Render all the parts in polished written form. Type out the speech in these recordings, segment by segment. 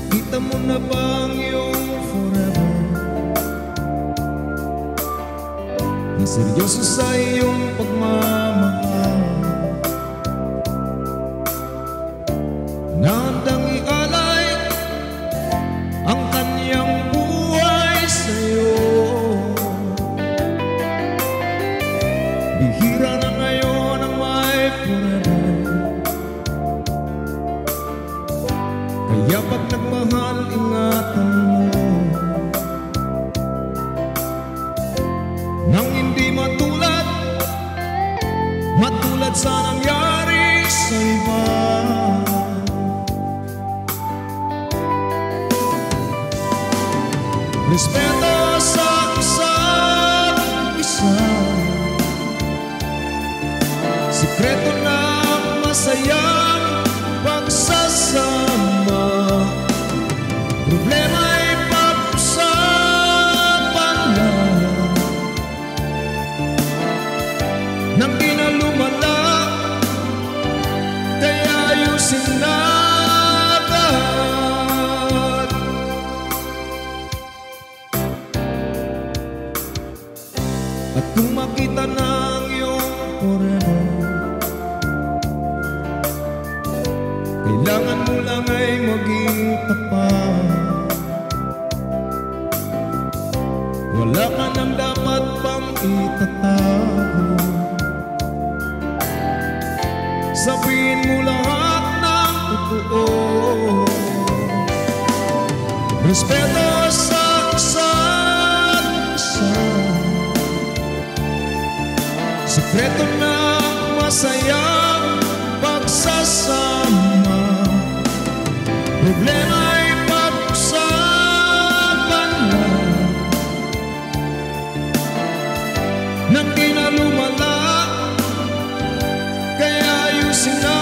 Nakita mo na ba ang iyong forever? Na seryoso sa iyong pagmamahal, na handang ialay ang kanyang buhay sa'yo. Bihira na ngayon ang may forever, kaya pag nagmahal, ingatan mo nang hindi matulad sa nangyari sa iba. Respeto sa isa't isa, sikreto ng masayang pagsasama. Problema ay pag-usapan lang nang di na lumala, kaya ayusin natin. At kung makita ng iyong forever, kailangan mo lang ay maging tapat. Wala ka nang dapat pang itatago. Sabihin mo lahat ng totoo. Respeto sa isa't isa, sikreto ng masayang pagsasama. Problema ay pag-usapan lang nang di na lumala, kaya ayusin natin.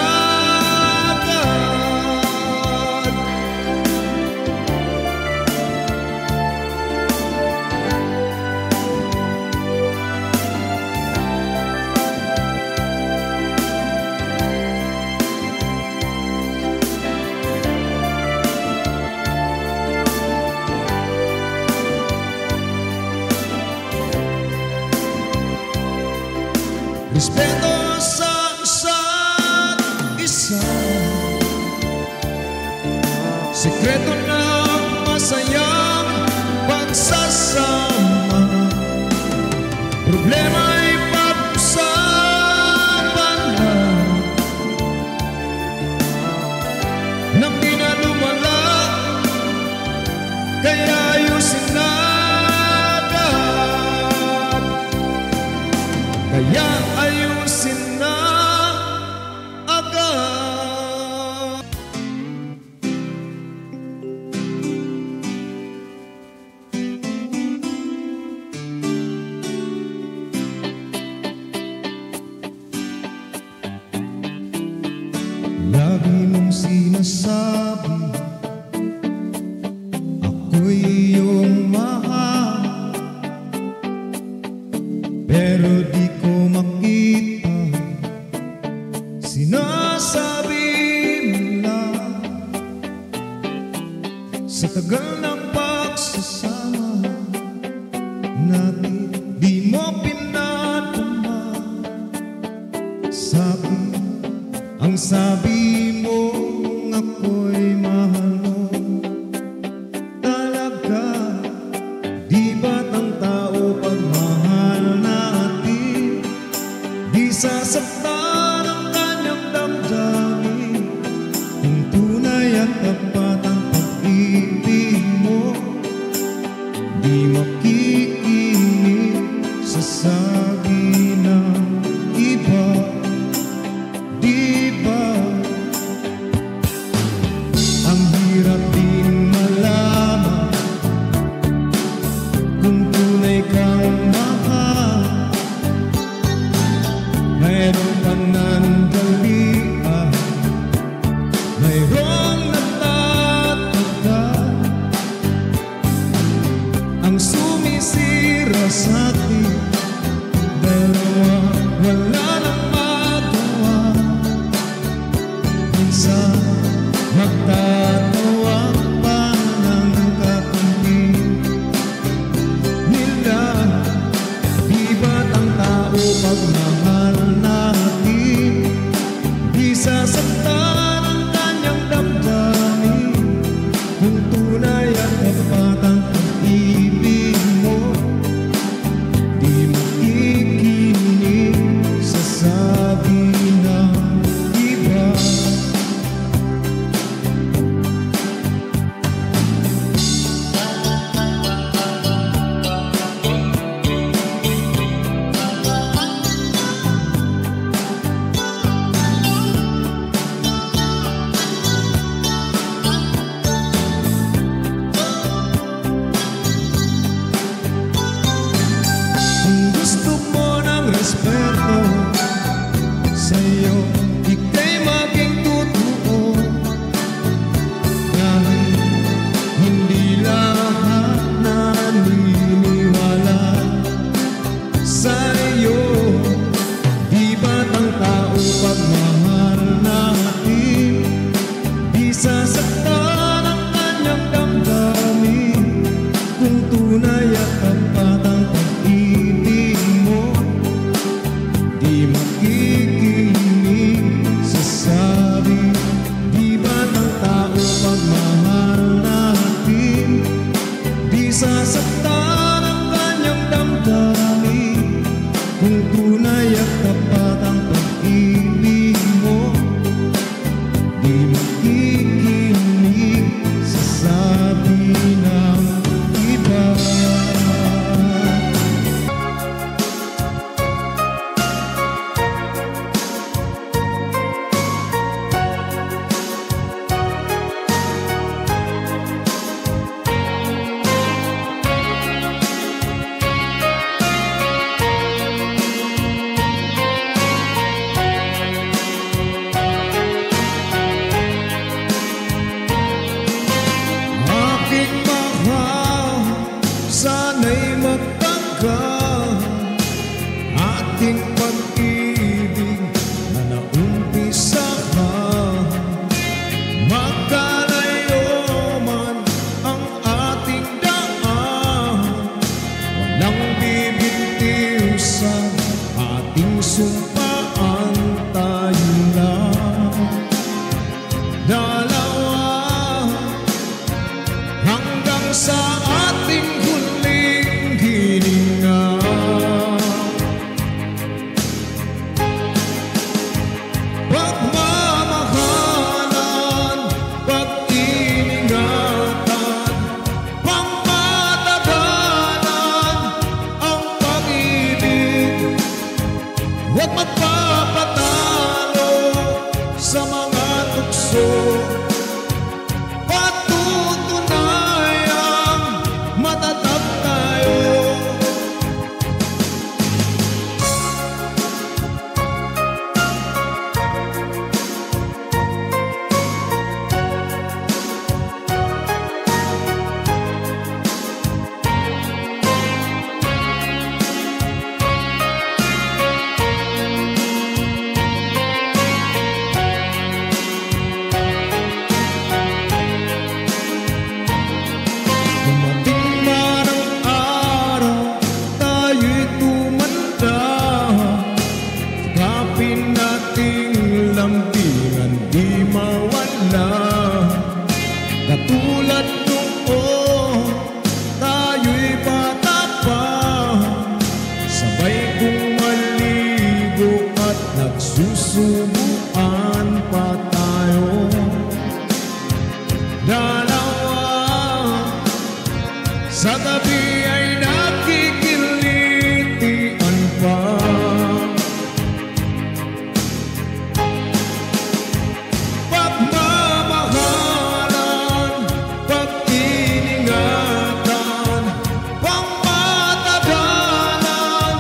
Respeto sa isa't isa, sikreto ng masayang pagsasama. Problema ay pag-usapan lang nang di na lumala, kaya ayusin natin. Kaya ayusin na agad. Lagi mong sinasabi ako'y iyong mahal, pero di ko makita. Sinasabi mo lang sa tagal ng pagsasama natin, di mo pinatama sa'kin ang sabi mo, ako'y mahal mo talaga. Di ba't ang tao pag mahal natin, di sasaktan ang kanyang damdamin? Kung tunay at tapat ang pag-ibig mo, di makikinig sa sabi ng iba. Di ba ang hirap din malaman kung tunay kang mahal? Mayroong panandalian, mayroong natatagal, ang sumisira sa'tin. Dalawa, wala nang magawa, minsan magtatawa pa Magkalayo man ang ating daan, walang bibitiw sa ating sumpaan. Tayo lang dalawa hanggang sa ating huling hininga. Pagmamahalan, pag-iningatan, pangmatagalan ang pag-ibig. Huwag magpapatalo sa mga tukso, patutunayang matatag tayo. Dumating man ang araw, tayo'y tumanda. Sikapin nating lambingan, di mawala. Katulad noon, tayo'y bata pa, sabay kong maligo at nagsusubuan pa tayo. Dalawa sa tabi ay nakikilitian pa. Pagmamahalan, pag-iningatan, pangmatagalan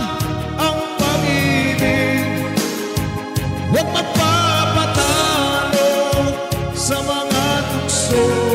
ang pag-ibig. Huwag magpapatalo sa mga tukso,